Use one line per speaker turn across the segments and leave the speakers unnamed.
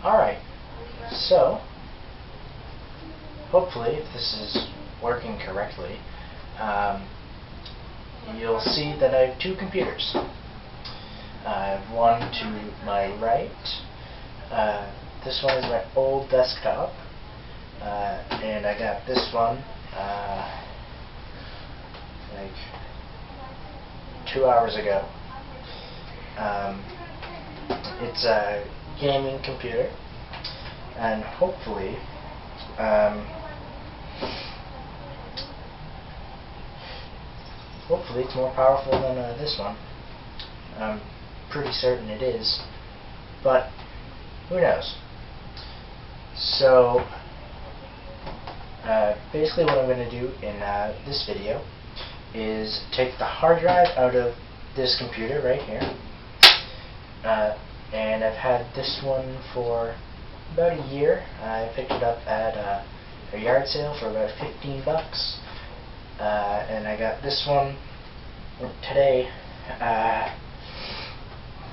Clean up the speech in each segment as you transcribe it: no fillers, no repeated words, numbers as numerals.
Alright, so hopefully if this is working correctly, you'll see that I have two computers. I have one to my right. This one is my old desktop, and I got this one like 2 hours ago. It's a gaming computer, and hopefully it's more powerful than this one. I'm pretty certain it is, but who knows. So basically what I'm going to do in this video is take the hard drive out of this computer right here, and I've had this one for about a year. I picked it up at a yard sale for about 15 bucks, and I got this one today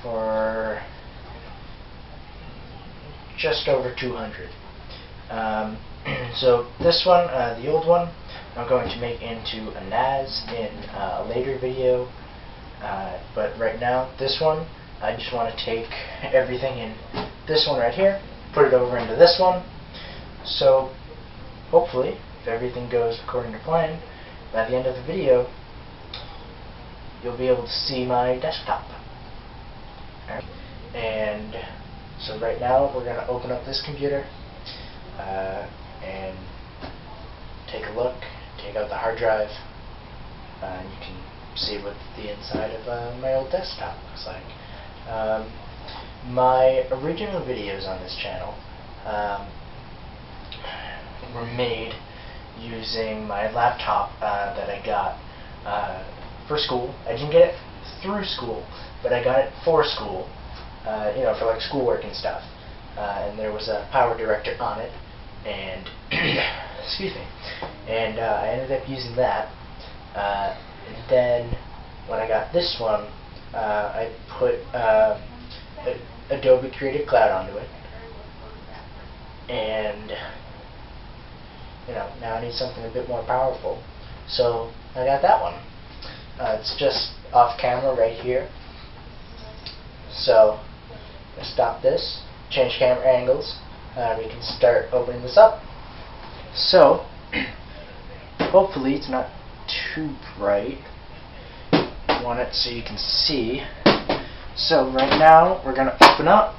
for just over 200. So this one, the old one, I'm going to make into a NAS in a later video, but right now this one, I just want to take everything in this one right here, put it over into this one. So hopefully, if everything goes according to plan, by the end of the video you'll be able to see my desktop. And so right now we're going to open up this computer and take a look, take out the hard drive, and you can see what the inside of my old desktop looks like. My original videos on this channel were made using my laptop that I got for school. I didn't get it through school, but I got it for school, for like schoolwork and stuff. And there was a Power Director on it, and excuse me, and I ended up using that. And then when I got this one, I put Adobe Creative Cloud onto it, and now I need something a bit more powerful, so I got that one. It's just off camera right here, so I'm going to stop this, change camera angles, and we can start opening this up. So hopefully it's not too bright. I want it so you can see. So right now we're going to open up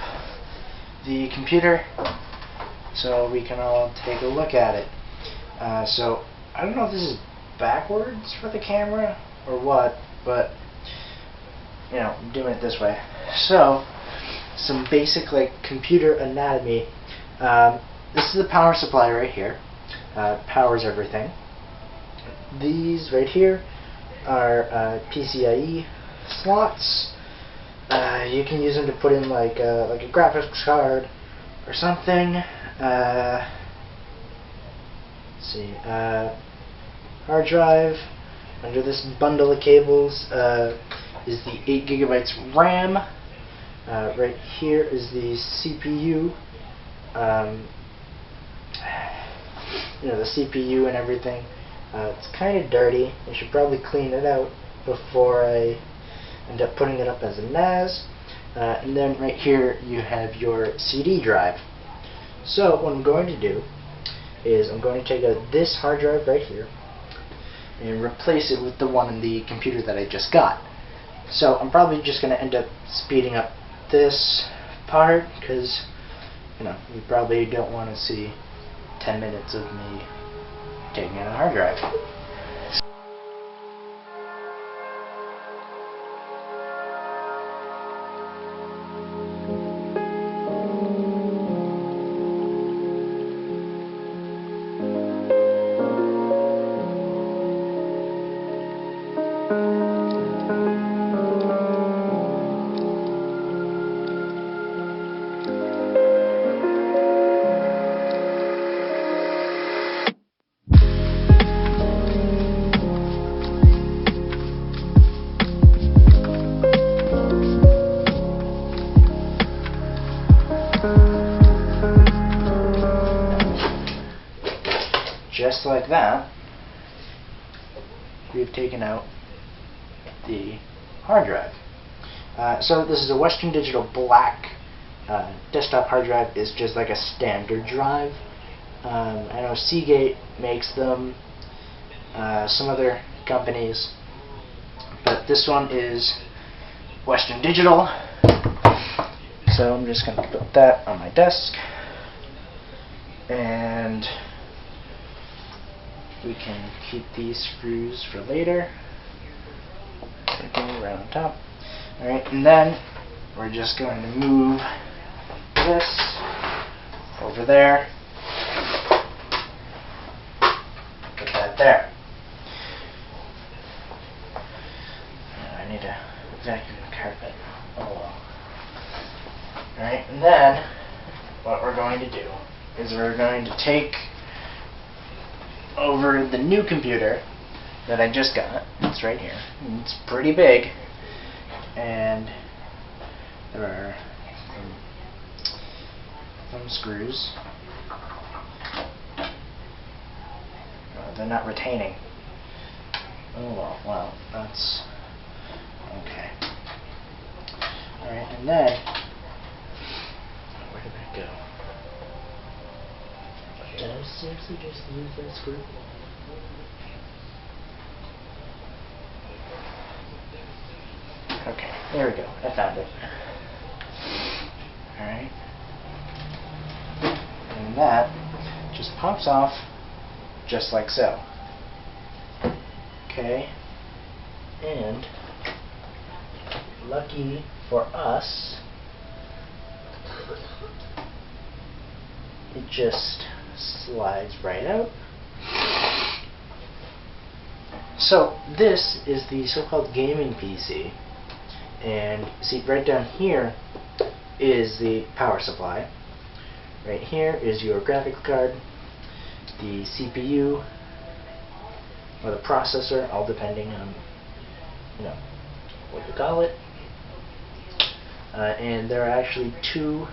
the computer so we can all take a look at it. So I don't know if this is backwards for the camera or what, but I'm doing it this way. So some basic computer anatomy. This is the power supply right here. Powers everything. These right here are PCIe slots. You can use them to put in like a graphics card or something. Let's see. Hard drive. Under this bundle of cables is the 8 GB RAM. Right here is the CPU. The CPU and everything. It's kind of dirty. I should probably clean it out before I end up putting it up as a NAS. And then right here you have your CD drive. So what I'm going to do is I'm going to take this hard drive right here and replace it with the one in the computer that I just got. So I'm probably just going to end up speeding up this part because you probably don't want to see 10 minutes of me taking in a hard drive. just like that, we've taken out the hard drive. So this is a Western Digital black desktop hard drive. Is just like a standard drive. I know Seagate makes them, some other companies, but this one is Western Digital. So I'm just going to put that on my desk, and we can keep these screws for later. Everything right on top. Alright, and then we're just going to move this over there. Put that there. I need to vacuum the carpet. Oh well. Alright, and then what we're going to do is we're going to take over the new computer that I just got. It's right here. It's pretty big, and there are some screws. They're not retaining. Oh well, that's okay. Alright, and then where did that go? Did I seriously just lose that screw? Okay, there we go. I found it. Alright. And that just pops off just like so. Okay. And lucky for us, it just slides right out. So this is the so-called gaming PC, and see right down here is the power supply. Right here is your graphics card, the CPU, or the processor, all depending on what you call it. And there are actually 2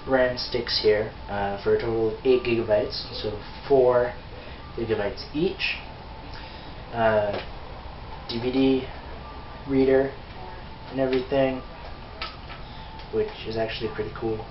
RAM sticks here for a total of 8 gigabytes, so 4 gigabytes each. DVD reader and everything, which is actually pretty cool.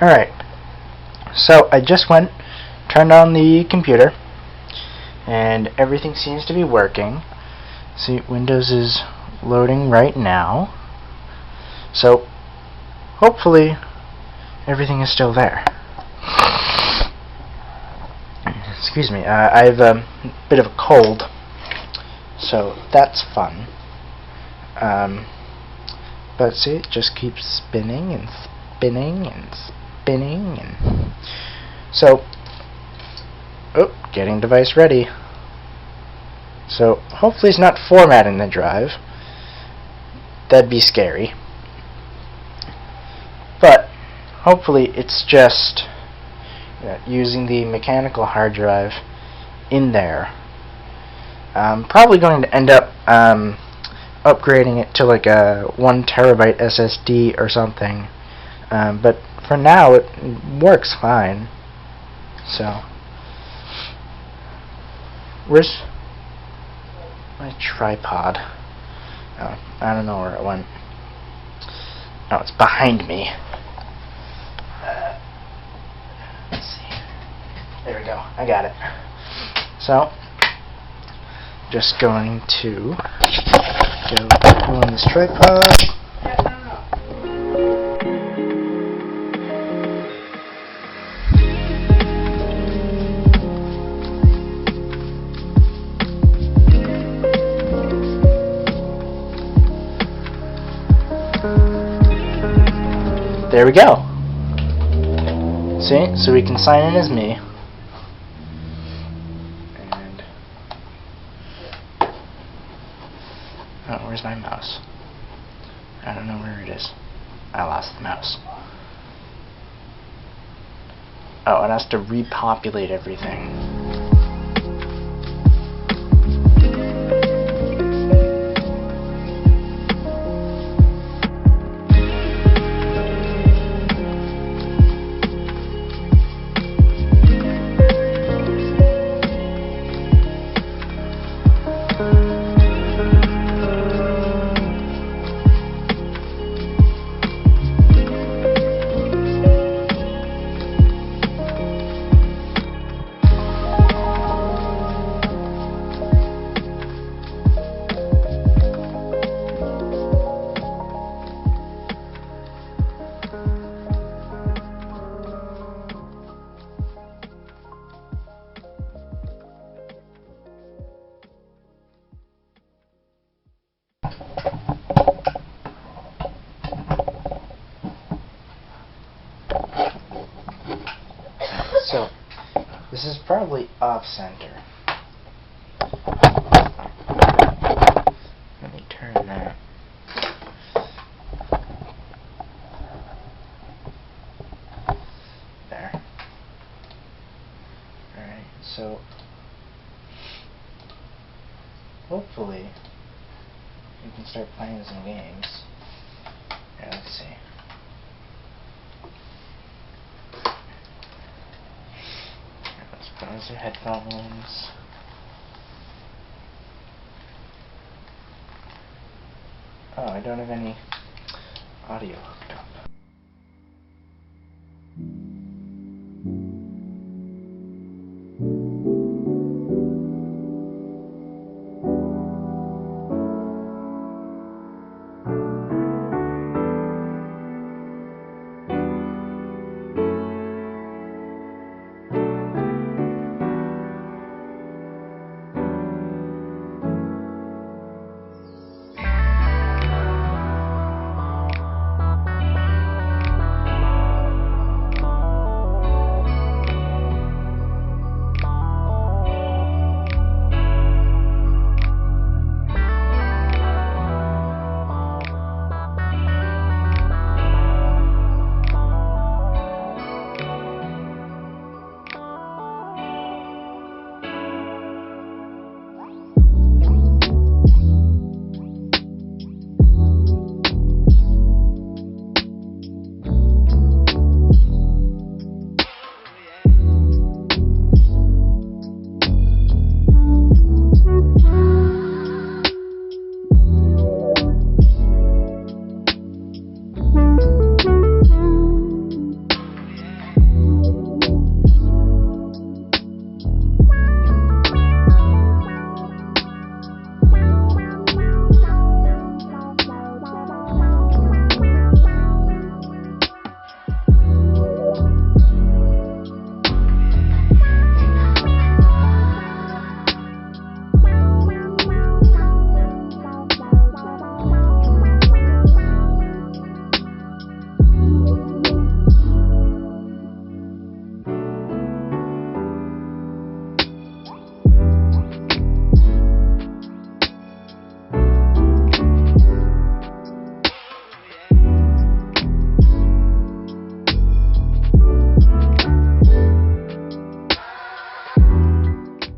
Alright, so I just turned on the computer, and everything seems to be working. See, Windows is loading right now, so hopefully everything is still there. Excuse me, I have a bit of a cold, so that's fun. But see, it just keeps spinning and spinning and spinning, and so getting device ready. So hopefully it's not formatting the drive. That'd be scary. But hopefully it's just using the mechanical hard drive in there. I'm probably going to end up upgrading it to like a 1 terabyte SSD or something. But for now it works fine. So where's my tripod? Oh, I don't know where it went. Oh, it's behind me. Let's see. There we go. I got it. So, just going to go on this tripod. There we go. See? So we can sign in as me. And oh, where's my mouse? I don't know where it is. I lost the mouse. Oh, it has to repopulate everything. So, this is probably off-center. Let me turn that. There. Alright, so hopefully you can start playing some games. Yeah, let's see. Let's put on some headphones. Oh, I don't have any audio.